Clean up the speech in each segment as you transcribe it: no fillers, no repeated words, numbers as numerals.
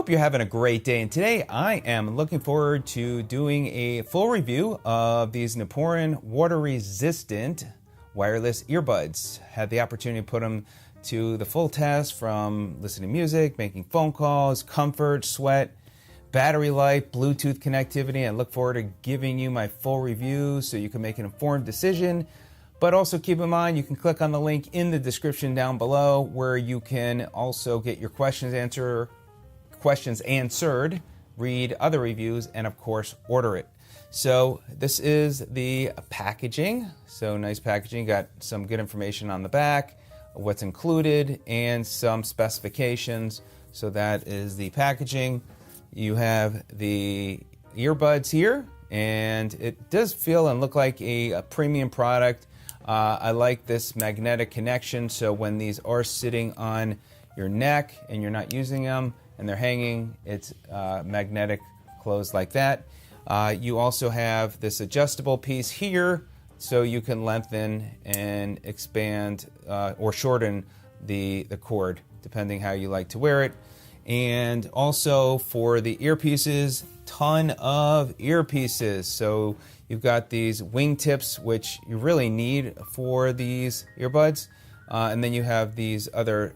hope you're having a great day, and today I am looking forward to doing a full review of these Naporon water-resistant wireless earbuds. Had the opportunity to put them to the full test, from listening to music, making phone calls, comfort, sweat, battery life, Bluetooth connectivity. I look forward to giving you my full review so you can make an informed decision. But also keep in mind, you can click on the link in the description down below where you can also get your questions answered, read other reviews, and of course order it. So this is the packaging. So nice packaging, got some good information on the back, what's included, and some specifications. So that is the packaging. You have the earbuds here, and it does feel and look like a premium product. I like this magnetic connection, so when these are sitting on your neck and you're not using them and they're hanging, it's magnetic closed like that. You also have this adjustable piece here, so you can lengthen and expand or shorten the cord, depending how you like to wear it. And also for the earpieces, ton of earpieces. So you've got these wingtips, which you really need for these earbuds. And then you have these other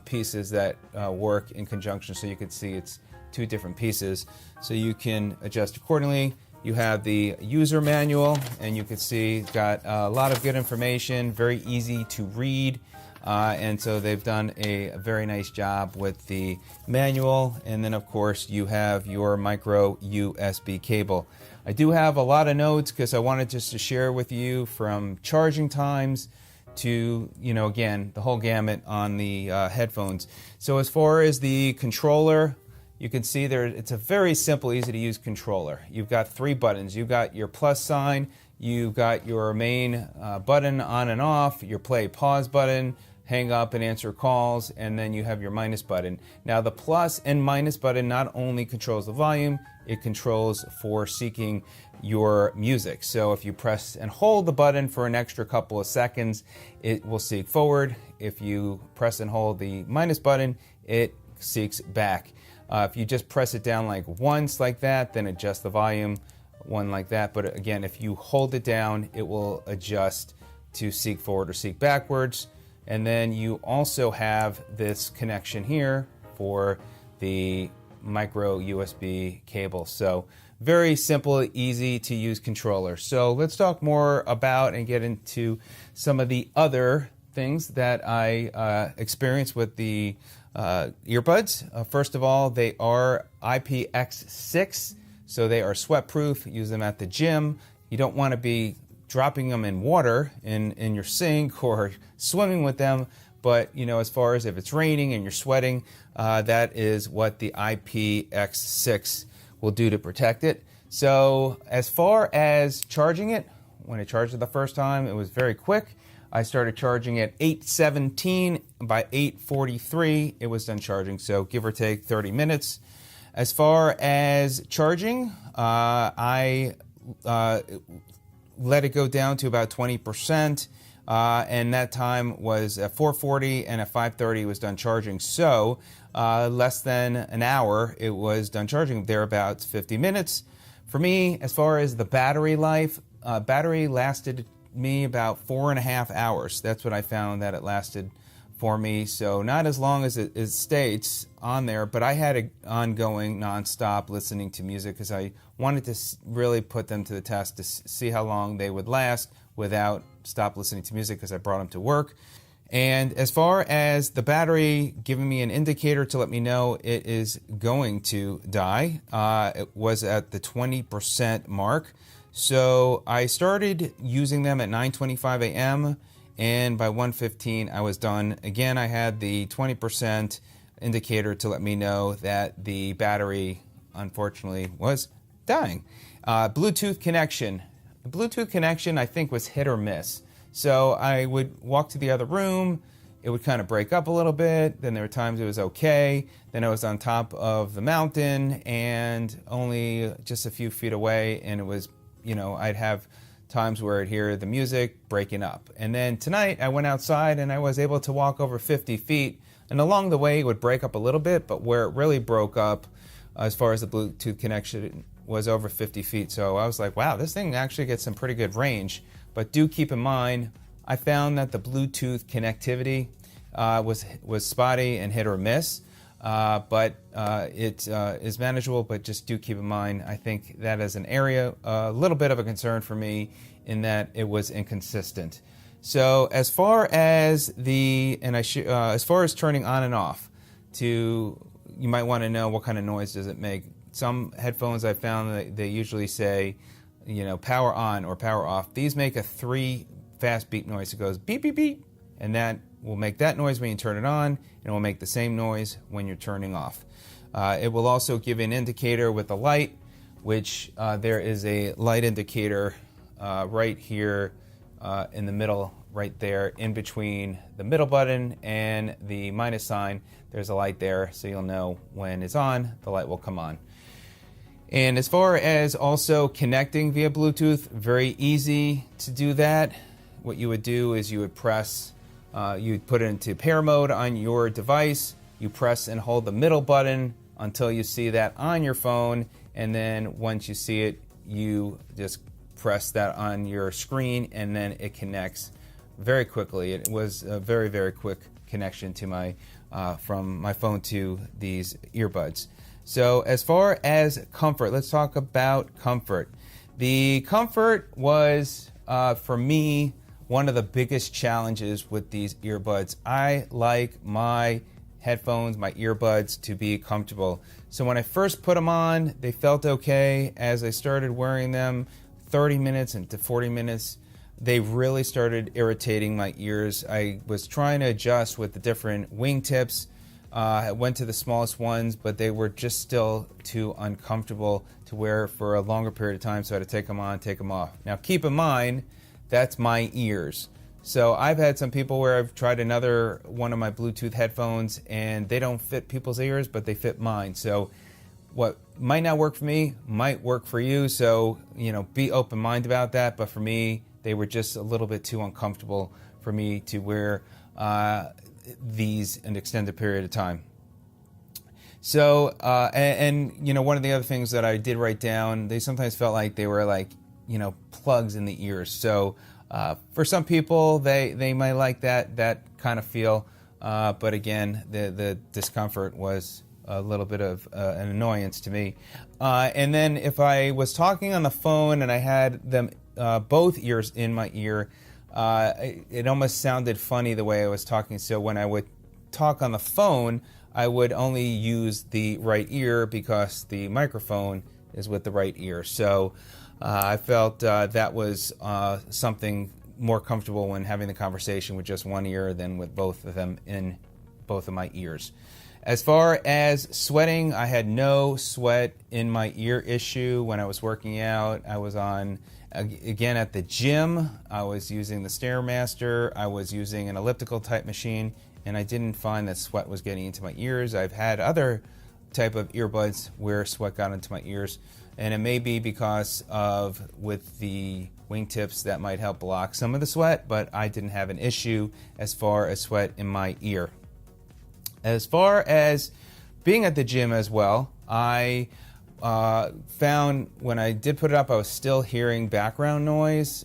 pieces that work in conjunction, so you can see it's two different pieces. So you can adjust accordingly. You have the user manual, and you can see it's got a lot of good information, very easy to read. And so they've done a very nice job with the manual. And then of course you have your micro USB cable. I do have a lot of notes because I wanted just to share with you, from charging times to, again, the whole gamut on the headphones. So as far as the controller, you can see there, it's a very simple, easy to use controller. You've got three buttons. You've got your plus sign, you've got your main button on and off, your play pause button, hang up and answer calls, and then you have your minus button. Now the plus and minus button not only controls the volume, it controls for seeking your music. So if you press and hold the button for an extra couple of seconds, it will seek forward. If you press and hold the minus button, it seeks back. If you just press it down like once like that, then adjust the volume, one like that. But again, if you hold it down, it will adjust to seek forward or seek backwards. And then you also have this connection here for the micro USB cable. So very simple, easy to use controller. So let's talk more about and get into some of the other things that I experienced with the earbuds. First of all, they are IPX6, so they are sweat-proof. Use them at the gym. You don't want to be dropping them in water in your sink or swimming with them, but as far as if it's raining and you're sweating, that is what the IPX6 will do to protect it. So as far as charging it, when I charged it the first time, it was very quick. I started charging at 8:17. By 8:43, it was done charging, so give or take 30 minutes. As far as charging, I let it go down to about 20%, and that time was at 4:40, and at 5:30 it was done charging. So less than an hour it was done charging, thereabouts 50 minutes. For me, as far as the battery life, battery lasted me about 4.5 hours. That's what I found that it lasted for me. So not as long as it states on there, but I had an ongoing nonstop listening to music because I wanted to really put them to the test to see how long they would last without stop listening to music, because I brought them to work. And as far as the battery giving me an indicator to let me know it is going to die, it was at the 20% mark. So I started using them at 9:25 a.m. and by 1:15 I was done. Again, I had the 20% indicator to let me know that the battery, unfortunately, was dying. Bluetooth connection. The Bluetooth connection, I think, was hit or miss. So I would walk to the other room, it would kind of break up a little bit, then there were times it was okay, then I was on top of the mountain and only just a few feet away, and it was, I'd have times where I'd hear the music breaking up. And then tonight I went outside and I was able to walk over 50 feet And along the way, it would break up a little bit, but where it really broke up as far as the Bluetooth connection was over 50 feet. So I was like, wow, this thing actually gets some pretty good range. But do keep in mind, I found that the Bluetooth connectivity was spotty and hit or miss. But it is manageable, but just do keep in mind, I think that is an area, a little bit of a concern for me in that it was inconsistent. So as far as as far as turning on and off, you might want to know what kind of noise does it make. Some headphones I found that they usually say, power on or power off. These make a 3 fast beep noise. It goes beep, beep, beep, and that will make that noise when you turn it on, and it will make the same noise when you're turning off. It will also give an indicator with a light, which there is a light indicator right here in the middle, right there, in between the middle button and the minus sign. There's a light there, so you'll know when it's on, the light will come on. And as far as also connecting via Bluetooth, very easy to do that. What you would do is you would press, you'd put it into pair mode on your device, you press and hold the middle button until you see that on your phone, and then once you see it, you just press that on your screen, and then it connects very quickly. It was a very, very quick connection to my from my phone to these earbuds. So as far as comfort, let's talk about comfort. The comfort was, for me, one of the biggest challenges with these earbuds. I like my headphones, my earbuds, to be comfortable. So when I first put them on, they felt okay. As I started wearing them 30 minutes into 40 minutes, they really started irritating my ears. I was trying to adjust with the different wingtips. I went to the smallest ones, but they were just still too uncomfortable to wear for a longer period of time, so I had to take them on, take them off. Now keep in mind, that's my ears. So I've had some people where I've tried another one of my Bluetooth headphones and they don't fit people's ears, but they fit mine. So what might not work for me might work for you. So, be open-minded about that. But for me, they were just a little bit too uncomfortable for me to wear these an extended period of time. So, one of the other things that I did write down, they sometimes felt like they were like, plugs in the ears. So for some people, they might like that kind of feel. But again, the discomfort was a little bit of an annoyance to me. And then if I was talking on the phone and I had them both ears in my ear, it almost sounded funny the way I was talking. So when I would talk on the phone, I would only use the right ear because the microphone is with the right ear. So I felt that was something more comfortable when having the conversation with just one ear than with both of them in both of my ears. As far as sweating, I had no sweat in my ear issue when I was working out. I was on, again, at the gym. I was using the Stairmaster. I was using an elliptical type machine, and I didn't find that sweat was getting into my ears. I've had other type of earbuds where sweat got into my ears, and it may be because of with the wingtips that might help block some of the sweat, but I didn't have an issue as far as sweat in my ear. As far as being at the gym as well, I found when I did put it up, I was still hearing background noise.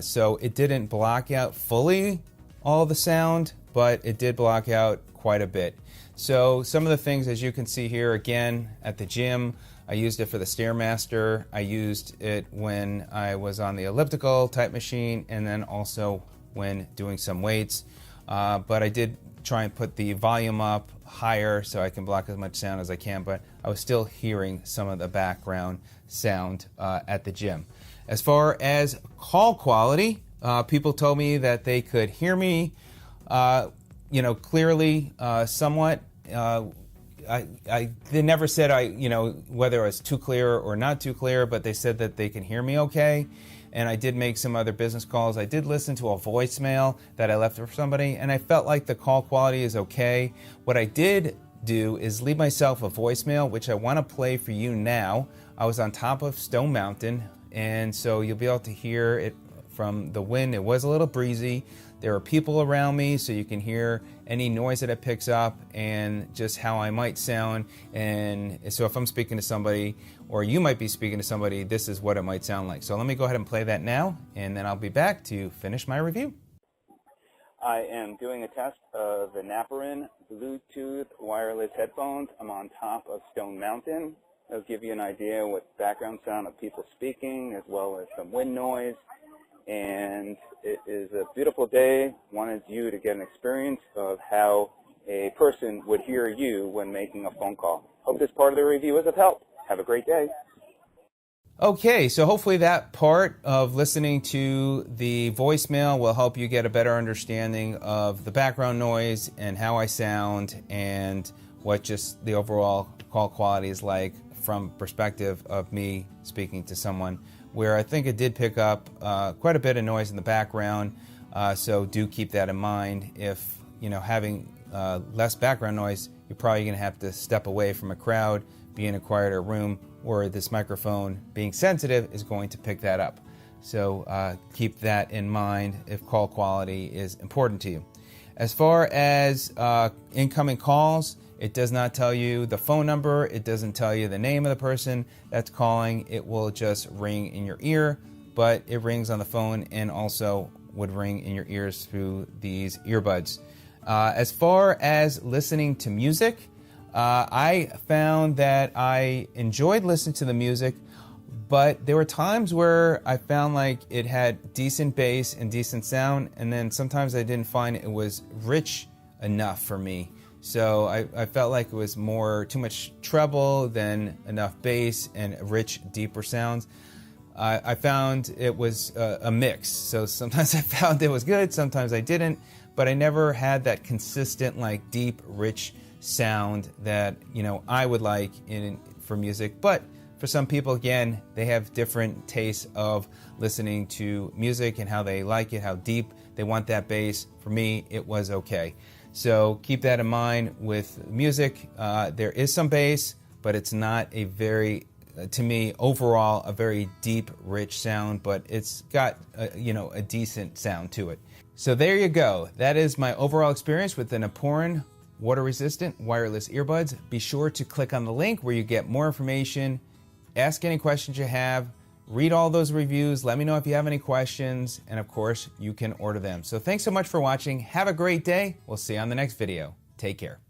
So it didn't block out fully all the sound, but it did block out quite a bit. So some of the things, as you can see here, again, at the gym, I used it for the Stairmaster. I used it when I was on the elliptical type machine, and then also when doing some weights. But I did try and put the volume up higher so I can block as much sound as I can, but I was still hearing some of the background sound at the gym. As far as call quality, people told me that they could hear me clearly, somewhat. They never said whether I was too clear or not too clear, but they said that they can hear me okay. And I did make some other business calls. I did listen to a voicemail that I left for somebody, and I felt like the call quality is okay. What I did do is leave myself a voicemail, which I want to play for you now. I was on top of Stone Mountain, and so you'll be able to hear it from the wind. It was a little breezy. There were people around me, so you can hear any noise that it picks up and just how I might sound. And so if I'm speaking to somebody, or you might be speaking to somebody, this is what it might sound like. So let me go ahead and play that now, and then I'll be back to finish my review. I am doing a test of the Naporon Bluetooth wireless headphones. I'm on top of Stone Mountain. It'll give you an idea what background sound of people speaking, as well as some wind noise. And it is a beautiful day. Wanted you to get an experience of how a person would hear you when making a phone call. Hope this part of the review is of help. Have a great day. Okay, so hopefully that part of listening to the voicemail will help you get a better understanding of the background noise and how I sound and what just the overall call quality is like from perspective of me speaking to someone, where I think it did pick up quite a bit of noise in the background, so do keep that in mind. If having less background noise, you're probably going to have to step away from a crowd, be in a quieter room, or this microphone, being sensitive, is going to pick that up. So keep that in mind if call quality is important to you. As far as incoming calls, it does not tell you the phone number. It doesn't tell you the name of the person that's calling. It will just ring in your ear, but it rings on the phone and also would ring in your ears through these earbuds. As far as listening to music, I found that I enjoyed listening to the music, but there were times where I found like it had decent bass and decent sound, and then sometimes I didn't find it was rich enough for me. So I felt like it was too much treble than enough bass and rich, deeper sounds. I found it was a mix. So sometimes I found it was good, sometimes I didn't, but I never had that consistent, like deep, rich sound that I would like for music. But for some people, again, they have different tastes of listening to music and how they like it, how deep they want that bass. For me, it was okay. So keep that in mind with music. There is some bass, but it's not a very, to me, overall, a very deep, rich sound, but it's got a decent sound to it. So there you go. That is my overall experience with the Naporon water-resistant wireless earbuds. Be sure to click on the link where you get more information. Ask any questions you have. Read all those reviews. Let me know if you have any questions. And of course, you can order them. So thanks so much for watching. Have a great day. We'll see you on the next video. Take care.